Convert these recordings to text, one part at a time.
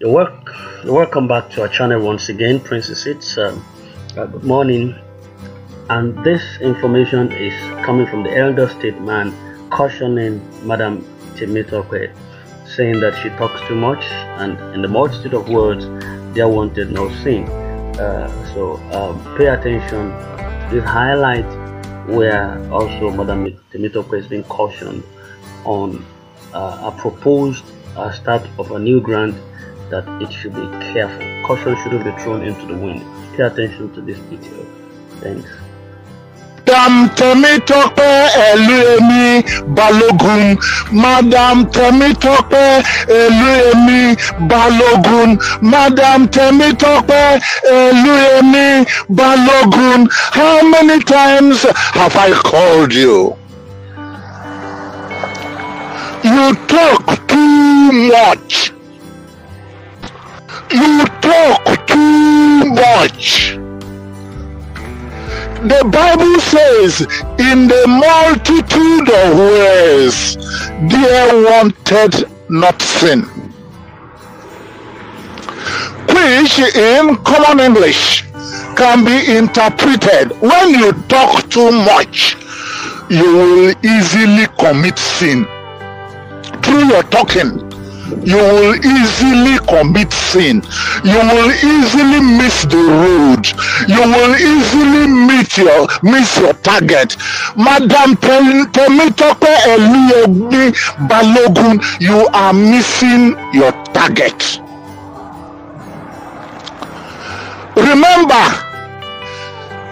You're welcome back to our channel once again, Princess. Good morning, and this information is coming from the elder statesman cautioning Madam Temitope, saying that she talks too much, and in the multitude of words there wanted no sin. So pay attention to this highlight where also Madam Temitope is being cautioned on a proposed start of a new grant, that it should be careful. Caution shouldn't be thrown into the wind. Pay attention to this detail. Thanks. Madam Temitope Eluyemi Balogun. Madam Temitope Eluyemi Balogun. Madam Temitope Eluyemi Balogun. How many times have I called you? You talk too much. You talk too much. The Bible says, in the multitude of ways, there wanted not sin. Which in common English can be interpreted, when you talk too much, you will easily commit sin. Through your talking, you will easily commit sin. You will easily miss the road. You will easily miss your target. Madam Temitope Eluyemi Balogun, you are missing your target. Remember,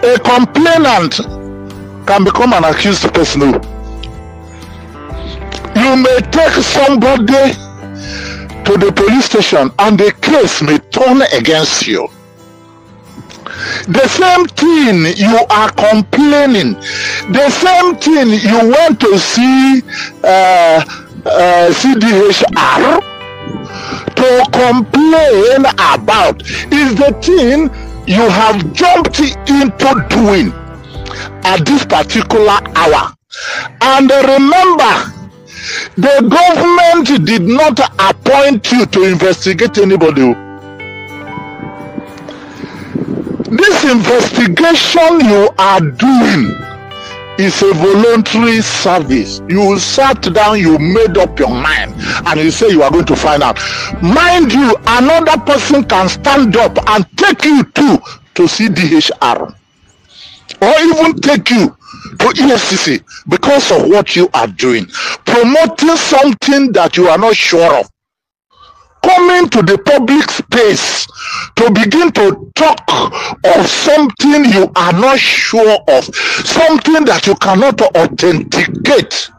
a complainant can become an accused person. You may take somebody to the police station and the case may turn against you. The same thing you are complaining, the same thing you want to see CDHR to complain about is the thing you have jumped into doing at this particular hour. And remember, the government did not appoint you to investigate anybody. This investigation you are doing is a voluntary service. You sat down, you made up your mind, and you say you are going to find out. Mind you, another person can stand up and take you to CDHR, or even take you to EFCC because of what you are doing, promoting something that you are not sure of, coming to the public space to begin to talk of something you are not sure of, something that you cannot authenticate.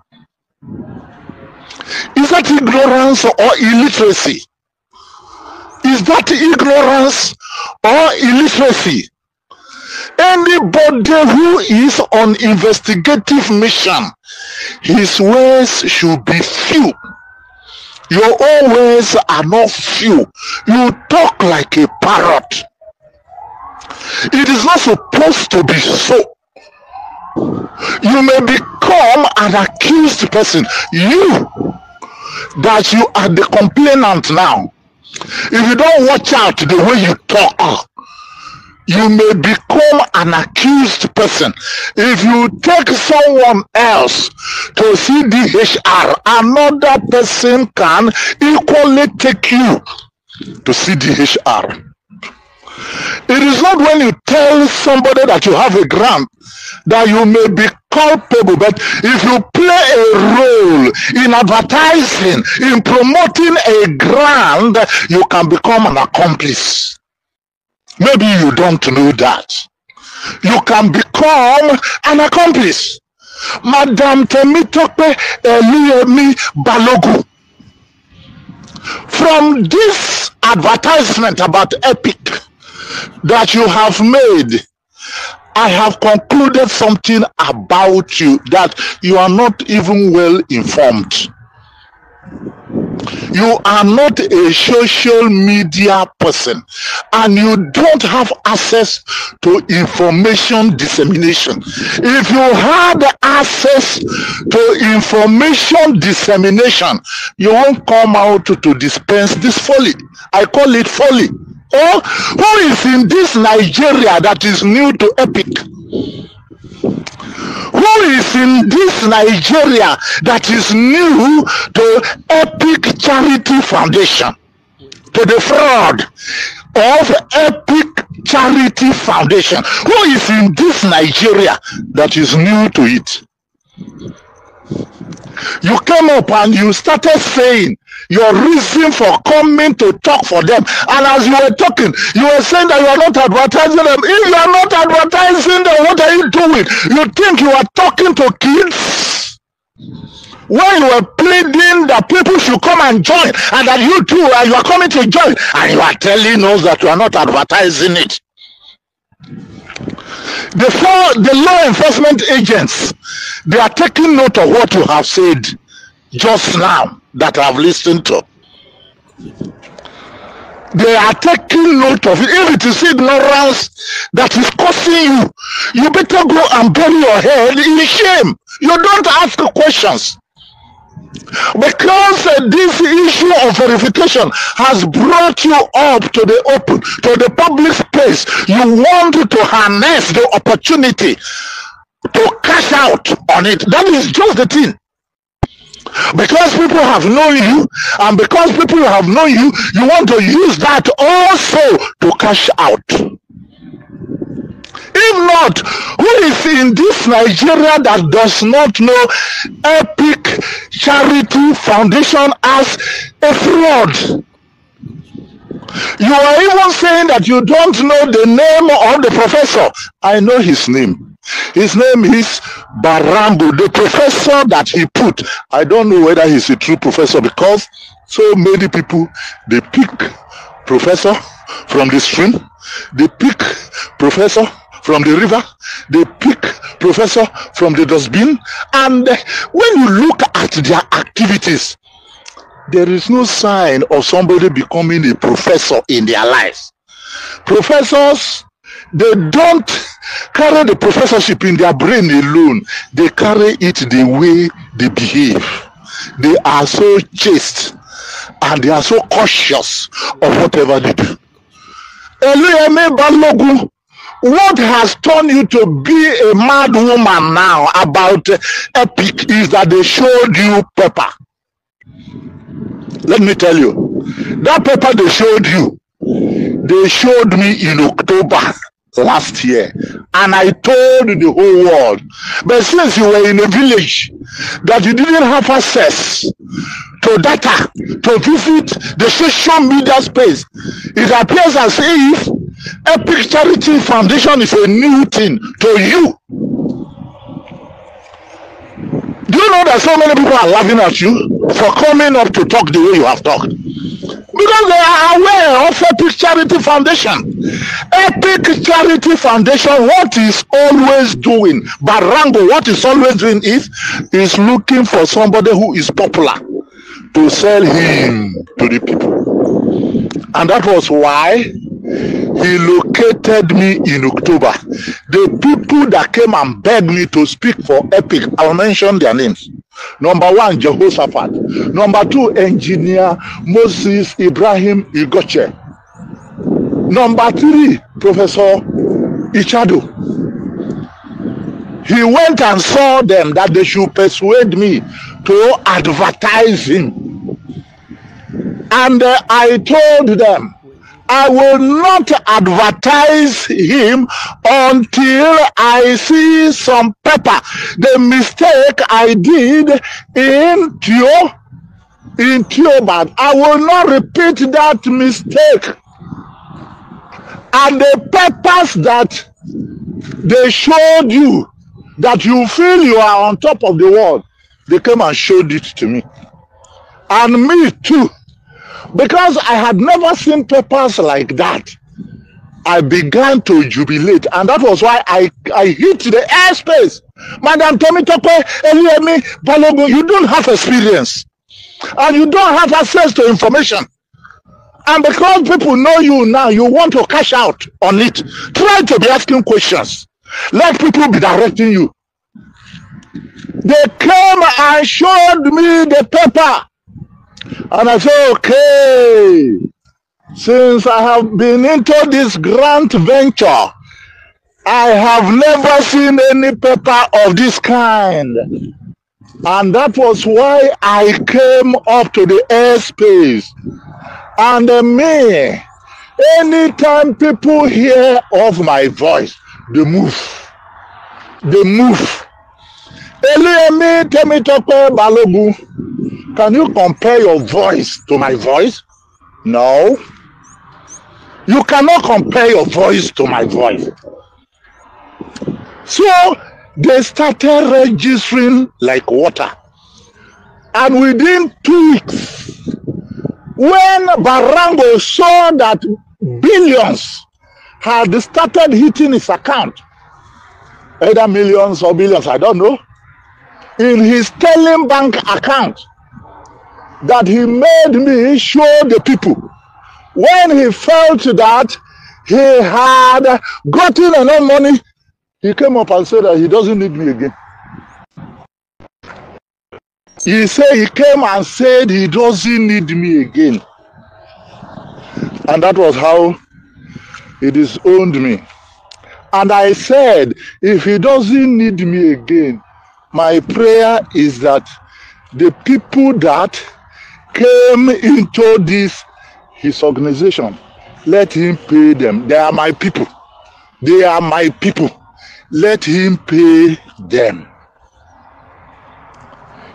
Is that ignorance or illiteracy? Is that ignorance or illiteracy? Anybody who is on investigative mission, his ways should be few. Your own ways are not few. You talk like a parrot. It is not supposed to be so. You may become an accused person. You, that you are the complainant now. If you don't watch out the way you talk, you may become an accused person. If you take someone else to CDHR, another person can equally take you to CDHR. It is not when you tell somebody that you have a grant that you may be culpable, but if you play a role in advertising, in promoting a grant, you can become an accomplice. Maybe you don't know that. You can become an accomplice. Madam Temitope Eluyemi Balogun. From this advertisement about Epic that you have made, I have concluded something about you, that you are not even well informed. You are not a social media person, and you don't have access to information dissemination. If you had access to information dissemination, you won't come out to dispense this folly. I call it folly. Oh, who is in this Nigeria that is new to Epic? Who is in this Nigeria that is new to Epic Charity Foundation, to the fraud of Epic Charity Foundation? Who is in this Nigeria that is new to it? You came up and you started saying your reason for coming to talk for them, and as you were talking, you were saying that you are not advertising them. If you are not advertising them, what are you doing? You think you are talking to kids? When you were pleading that people should come and join, and that you too, you are coming to join, and you are telling us that you are not advertising it. The law enforcement agents, they are taking note of what you have said just now that I have listened to. They are taking note of it. If it is ignorance that is causing you, you better go and bury your head in shame. You don't ask questions. Because this issue of verification has brought you up to the open, to the public space, you want to harness the opportunity to cash out on it. That is just the thing. Because people have known you, and because people have known you, you want to use that also to cash out. If not, who is in this Nigeria that does not know Epic Charity Foundation as a fraud? You are even saying that you don't know the name of the professor. I know his name. His name is Barambu, the professor that he put. I don't know whether he's a true professor, because so many people, they pick professor from the stream, they pick professor from the river, they pick professor from the dustbin, and when you look at their activities, there is no sign of somebody becoming a professor in their lives. Professors, they don't carry the professorship in their brain alone. They carry it the way they behave. They are so chaste and they are so cautious of whatever they do. What has turned you to be a mad woman now about Epic is that they showed you paper. Let me tell you, that paper they showed you, they showed me in October last year, and I told the whole world. But since you were in a village that you didn't have access to data to visit the social media space, it appears as if Epic Charity Foundation is a new thing to you. Do you know that so many people are laughing at you for coming up to talk the way you have talked? Because they are aware of Epic Charity Foundation. Epic Charity Foundation, what is always doing, Barango, what is always doing is looking for somebody who is popular to sell him to the people. And that was why he located me in October. The people that came and begged me to speak for Epic, I'll mention their names. Number one, Jehoshaphat. Number two, Engineer Moses Ibrahim Igoche. Number three, Professor Ichado. He went and saw them that they should persuade me to advertise him. And I told them, I will not advertise him until I see some paper. The mistake I did in Theobarth, I will not repeat that mistake. And the papers that they showed you, that you feel you are on top of the world, they came and showed it to me. And me too. Because I had never seen papers like that, I began to jubilate, and that was why I hit the airspace. Madam Tommy Tope, Eliemi, Balogun, you don't have experience. and you don't have access to information. And because people know you now, you want to cash out on it. Try to be asking questions. Let people be directing you. They came and showed me the paper. And I said, okay, since I have been into this grant venture, I have never seen any paper of this kind. And that was why I came up to the airspace. And me, anytime people hear of my voice, they move. They move. Can you compare your voice to my voice? No. You cannot compare your voice to my voice. So they started registering like water. And within 2 weeks, when Barango saw that billions had started hitting his account, either millions or billions, I don't know, in his Sterling Bank account, that he made me show the people. When he felt that he had gotten enough money, he came up and said that he doesn't need me again. He said he came and said he doesn't need me again. And that was how he disowned me. And I said, if he doesn't need me again, my prayer is that the people that came into his organization, let him pay them. They are my people. They are my people. Let him pay them.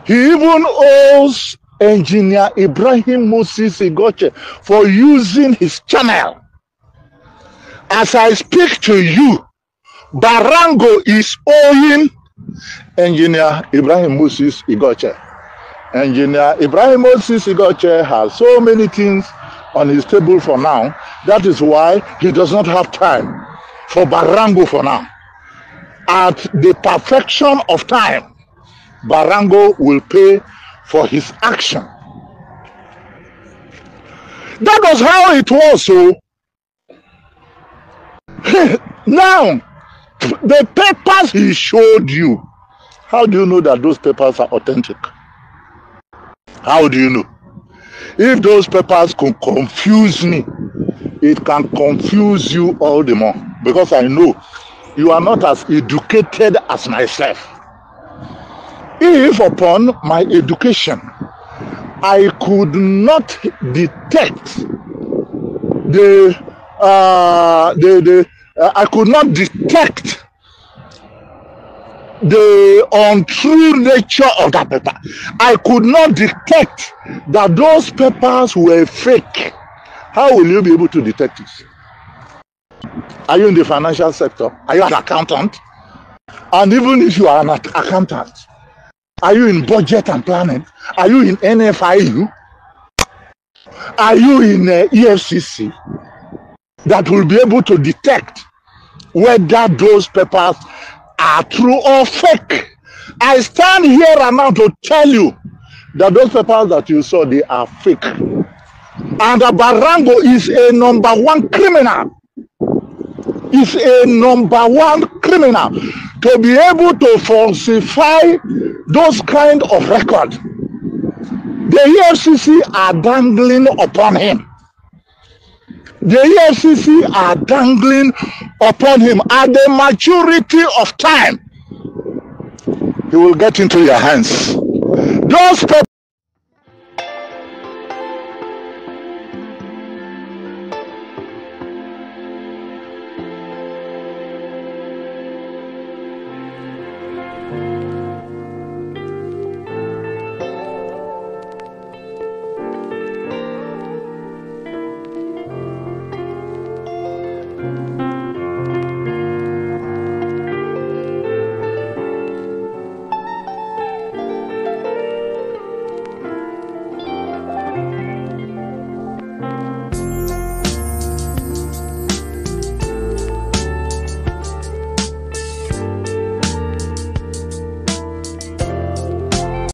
He even owes Engineer Ibrahim Moses Igoche for using his channel. As I speak to you, Barango is owing Engineer Ibrahim Moses Igoche. Engineer Ibrahim Moses Igoche has so many things on his table for now. That is why he does not have time for Barango for now. At the perfection of time, Barango will pay for his action. That was how it was. So now, the papers he showed you, how do you know that those papers are authentic? How do you know? If those papers can confuse me, it can confuse you all the more, because I know you are not as educated as myself. If upon my education I could not detect I could not detect the untrue nature of that paper, I could not detect that those papers were fake, how will you be able to detect it? Are you in the financial sector? Are you an accountant? And even if you are an accountant, are you in budget and planning? Are you in NFIU? Are you in EFCC? That will be able to detect whether those papers are true or fake. I stand here and now to tell you that those papers that you saw, they are fake. And Barango is a #1 criminal. Is a #1 criminal to be able to falsify those kind of records. The EFCC are dangling upon him. The EFCC are dangling upon him. At the maturity of time, he will get into your hands. Those